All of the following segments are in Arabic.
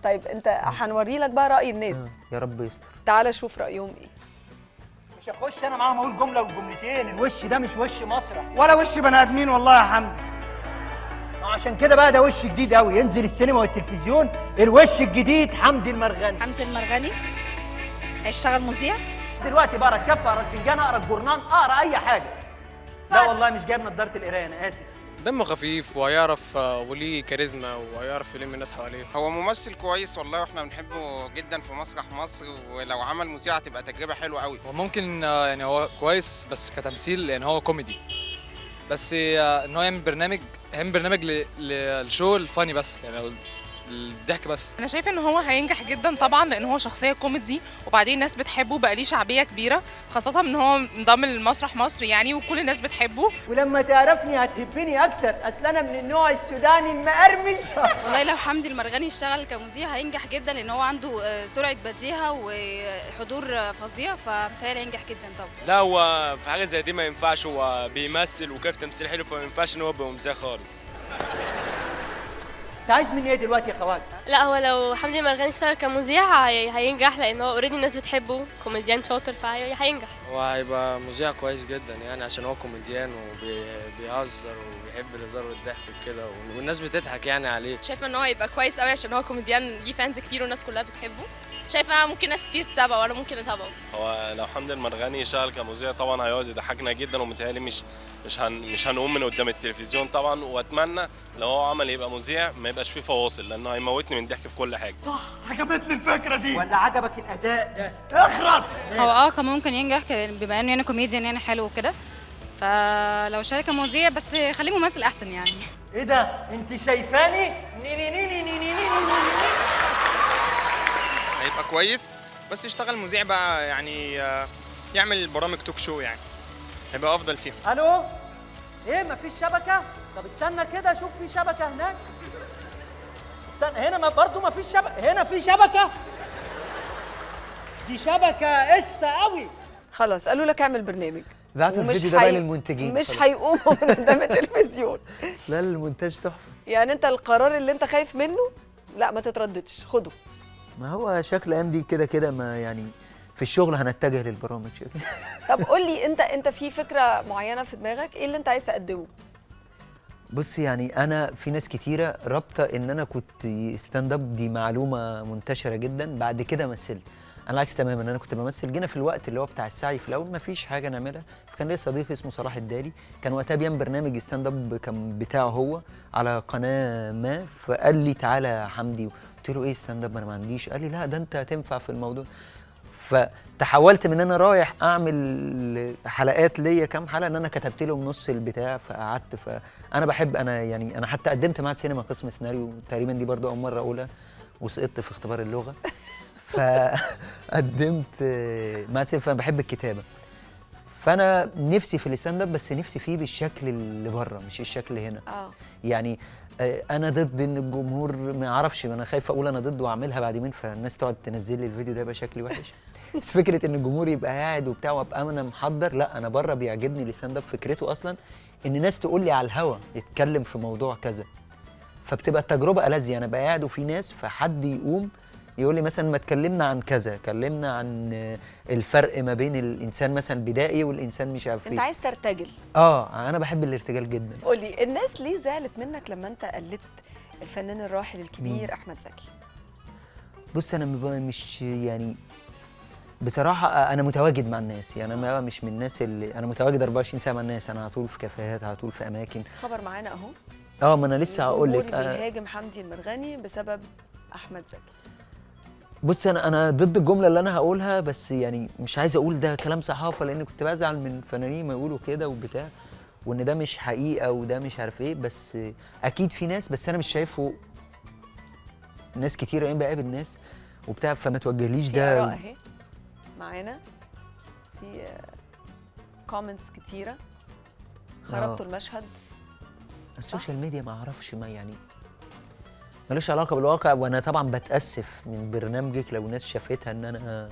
طيب انت هنوري لك بقى راي الناس. يا رب يستر. تعالى شوف رايهم ايه. مش هخش انا معاهم اقول جمله وجملتين، الوش ده مش وش مسرح ولا وش بني ادمين والله يا حمدي. عشان كده بقى ده وش جديد قوي ينزل السينما والتلفزيون، الوش الجديد حمدي المرغني. حمدي المرغني هيشتغل مذيع؟ دلوقتي بقرا الكف، اقرا الفنجان، اقرا الجورنان، اقرا اي حاجه. لا والله مش جايب نضاره القرايه، انا اسف. دمه خفيف وهيعرف وليه كاريزما وهيعرف يلم الناس حواليه. هو ممثل كويس والله، واحنا بنحبه جدا في مسرح مصر، ولو عمل مذيع هتبقى تجربه حلوه قوي. وممكن يعني هو كويس بس كتمثيل، يعني هو كوميدي بس ان هو يعمل برنامج للشو الفاني بس، يعني الضحك بس. انا شايفه ان هو هينجح جدا طبعا، لان هو شخصيه كوميدي وبعدين الناس بتحبه، بقى ليه شعبيه كبيره، خاصه ان هو انضم للمسرح مصر يعني وكل الناس بتحبه. ولما تعرفني هتحبني اكتر، اصل انا من النوع السوداني المقرمش. والله لو حمدي المرغني اشتغل كمذيع هينجح جدا، لان هو عنده سرعه بديهه وحضور فظيع، فمتهيألي هينجح جدا طبعا. لا هو في حاجه زي دي ما ينفعش، هو بيمثل وكيف تمثيل حلو، فما ينفعش ان هو يبقى مذيع خالص. انت عايز مني ايه دلوقتي يا خواجه؟ لا هو لو حمدي المرغني اشتغل كمذيع هينجح، لان هو اوريدي الناس بتحبه، كوميديان شاطر فهينجح. هو هيبقى مذيع كويس جدا يعني، عشان هو كوميديان وبيهزر وبيحب الهزار والضحك وكده، والناس بتضحك يعني عليه. شايفه ان هو يبقى كويس قوي عشان هو كوميديان، ليه فانز كتير والناس كلها بتحبه. شايفه ممكن ناس كتير تتابعه وانا ممكن اتابعه. هو لو حمدي المرغني اشتغل كمذيع طبعا هيقعد يضحكنا جدا، ومتهيألي مش هنقوم من قدام التلفزيون طبعا، واتمنى لو هو عمل يبقى مذيع ما يبقاش فيه فواصل، لانه هيموتني من ضحك في كل حاجه. صح، عجبتني الفكره دي. ولا عجبك الاداء ده؟ اخرس. هو كان ممكن ينجح بما انه يعني كوميديان يعني حلو وكده، فلو شارك مذيع بس خليه ممثل احسن يعني. ايه ده؟ انت شايفاني؟ هيبقى كويس بس يشتغل مذيع بقى يعني، يعمل برامج توك شو يعني، هيبقى افضل فيهم. الو؟ ايه مفيش شبكه؟ طب استنى كده شوف في شبكه هناك. استنى هنا برضه مفيش شبكه، هنا في شبكه. دي شبكه قشطه قوي. خلاص قالوا لك اعمل برنامج، بعتوا الفيديو ده بقى للمنتجين، مش هيقوموا من قدام التلفزيون. لا المونتاج تحفه. يعني انت القرار اللي انت خايف منه لا ما تترددش، خده. ما هو شكل اندي كده كده، ما يعني في الشغل هنتجه للبرامج كده. طب قول لي انت في فكره معينه في دماغك، ايه اللي انت عايز تقدمه؟ بص يعني انا في ناس كتيره رابطه ان انا كنت ستاند اب، دي معلومه منتشره جدا، بعد كده مثلت. انا العكس تماما، انا كنت بمثل، جينا في الوقت اللي هو بتاع السعي في الاول ما فيش حاجه نعملها، فكان ليا صديق اسمه صلاح الدالي، كان وقتها بيعمل برنامج ستاند اب كان بتاعه هو على قناه ما، فقال لي تعالى يا حمدي، قلت له ايه ستاند اب؟ انا ما عنديش. قال لي لا ده انت هتنفع في الموضوع. فتحولت من انا رايح اعمل حلقات ليا كام حلقه، ان انا كتبت لهم نص البتاع، فقعدت. فانا بحب، انا يعني انا حتى قدمت معهد سينما قسم سيناريو، تقريبا دي برضو اول مره اقولها، وسقطت في اختبار اللغه. فقدمت معهد سينما، فانا بحب الكتابه. فانا نفسي في الستاند اب، بس نفسي فيه بالشكل اللي بره مش الشكل هنا. يعني انا ضد ان الجمهور ما يعرفش، انا خايف اقول انا ضد واعملها بعد يومين فالناس تقعد تنزل لي الفيديو ده يبقى شكلي وحش. بس فكره ان الجمهور يبقى قاعد وبتاع وابقى انا محضر، لا انا بره بيعجبني الستاند اب، فكرته اصلا ان ناس تقول لي على الهوا يتكلم في موضوع كذا، فبتبقى التجربه ألذ. يعني ابقى قاعد وفي ناس، فحد يقوم يقول لي مثلا ما اتكلمنا عن كذا، اتكلمنا عن الفرق ما بين الانسان مثلا البدائي والانسان مش عارف ايه. انت عايز ترتجل؟ انا بحب الارتجال جدا. قولي الناس ليه زعلت منك لما انت قلدت الفنان الراحل الكبير احمد زكي؟ بص انا مش يعني بصراحه انا متواجد مع الناس، يعني انا مش من الناس اللي انا متواجد 24 ساعه مع الناس، انا على طول في كافيهات، على طول في اماكن. خبر معانا اهو. ما انا لسه هقول لك. بيهاجم حمدي المرغني بسبب احمد زكي. بص انا ضد الجمله اللي انا هقولها، بس يعني مش عايز اقول ده كلام صحافه، لان كنت بزعل من فنانين ما يقولوا كده وبتاع، وان ده مش حقيقه وده مش عارف ايه، بس اكيد في ناس، بس انا مش شايفه ناس كتير يعني بقابل ناس وبتاع، فما توجهليش ده. في اهي معانا في كومنتس كتيره خربتوا المشهد. السوشيال ميديا ما اعرفش، ما يعني ملوش علاقه بالواقع، وانا طبعا بتاسف من برنامجك لو ناس شافتها ان انا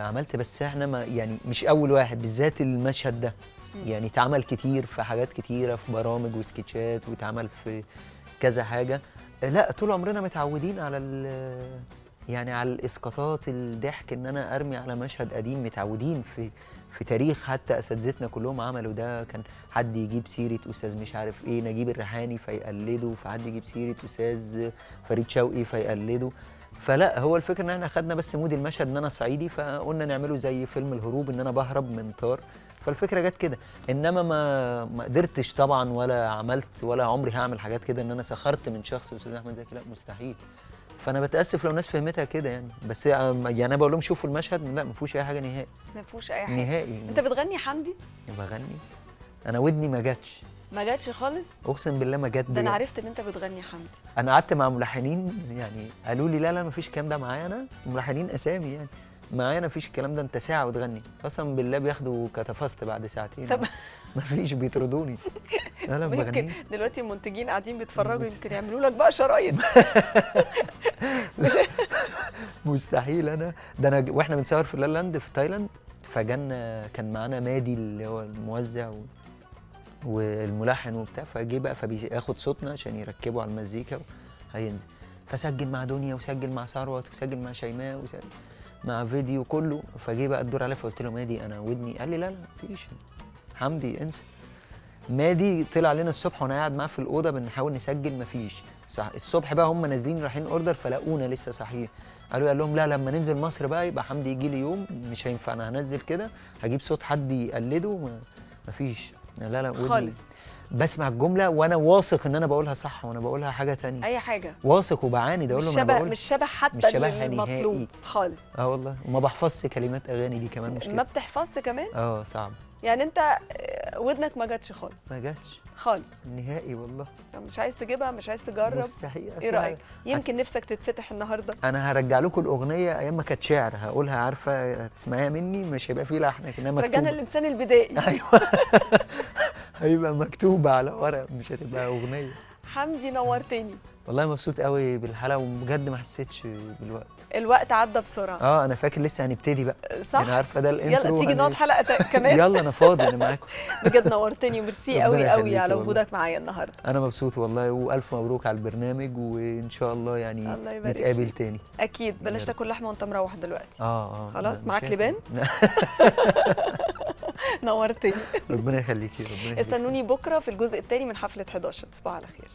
عملت، بس احنا ما يعني مش اول واحد، بالذات المشهد ده يعني اتعمل كتير في حاجات كتيره، في برامج وسكتشات، واتعمل في كذا حاجه. لا طول عمرنا متعودين على يعني على الاسقاطات الضحك، ان انا ارمي على مشهد قديم، متعودين في تاريخ حتى اساتذتنا كلهم عملوا ده. كان حد يجيب سيره استاذ مش عارف ايه نجيب الريحاني فيقلده، فحد يجيب سيره استاذ فريد شوقي فيقلده. فلا هو الفكره ان احنا خدنا بس مود المشهد ان انا صعيدي، فقلنا نعمله زي فيلم الهروب ان انا بهرب من طار، فالفكره جت كده. انما ما قدرتش طبعا ولا عملت ولا عمري هعمل حاجات كده ان انا سخرت من شخص استاذ احمد زكي، لا مستحيل. فانا بتاسف لو الناس فهمتها كده يعني، بس يعني انا بقول لهم شوفوا المشهد، لا ما فيهوش اي حاجه نهائي. ما فيهوش اي حاجه نهائي. انت بتغني يا حمدي؟ بغني؟ انا ودني ما جاتش. ما جاتش خالص؟ اقسم بالله ما جت. ده انا عرفت ان انت بتغني يا حمدي. انا قعدت مع ملحنين يعني قالوا لي لا ما فيش الكلام ده معايا، انا ملحنين اسامي يعني معايا ما فيش الكلام ده، انت ساعه وتغني. قسما بالله بياخدوا كتفست بعد ساعتين. طب ما فيش بيطردوني. لا ما يمكن بغنيش. دلوقتي المنتجين قاعدين بيتفرجوا يمكن يعملوا لك بقى شرايط. مستحيل. ده انا واحنا بنصور في لالاند في تايلاند، فجانا كان معانا مادي اللي هو الموزع والملحن وبتاع، فجه بقى فبياخد صوتنا عشان يركبه على المزيكا هينزل، فسجل مع دنيا وسجل مع ثروت وسجل مع شيماء وسجل مع فيديو كله. فجه بقى الدور عليا فقلت له مادي انا ودني، قال لي لا مفيش حمدي انسى. مادي طلع لنا الصبح وانا قاعد معاه في الاوضه بنحاول نسجل مفيش صح. الصبح بقى هم نازلين رايحين اوردر فلاقونا لسه صاحيين، قال لهم لا لما ننزل مصر بقى يبقى حمدي يجي لي يوم مش هينفع، انا هنزل كده هجيب صوت حد يقلده مفيش. لا خالص. بسمع الجمله وانا واثق ان انا بقولها صح وانا بقولها حاجه تانية. اي حاجه واثق وبعاند اقول له انا بقول مش شبه حتى مش شبهها المطلوب نهائي خالص. والله. وما بحفظش كلمات اغاني دي كمان مشكله. ما بتحفظش كمان؟ صعب. يعني انت ودنك ما جاتش خالص؟ ما جاتش خالص نهائي والله. مش عايز تجيبها؟ مش عايز تجرب؟ مستحيل. ايه رايك؟ يمكن نفسك تتفتح النهارده. انا هرجع لكم الاغنيه ايام ما كانت شعر، هقولها عارفه هتسمعيها مني، مش هيبقى فيه لحن لكنها مكتوبه. رجعنا الانسان البدائي. ايوه هيبقى مكتوبه على ورق مش هتبقى اغنيه. حمدي نورتني والله مبسوط قوي بالحلقه وبجد ما حسيتش بالوقت. الوقت عدى بسرعه. انا فاكر لسه هنبتدي بقى. صح. انا عارفه ده الانترو. يلا تيجي نقعد حلقه كمان. يلا انا فاضي انا معاكم. بجد نورتني وميرسي قوي على وجودك معايا النهارده. انا مبسوط والله والف مبروك على البرنامج وان شاء الله يعني نتقابل تاني. اكيد. بلاش تاكل لحمه وانت مروح دلوقتي. خلاص معاك لبان. نورتني. ربنا يخليكي. ربنا يخليكي. استنوني بكره في الجزء الثاني من حفله 11. تصبحوا على خير.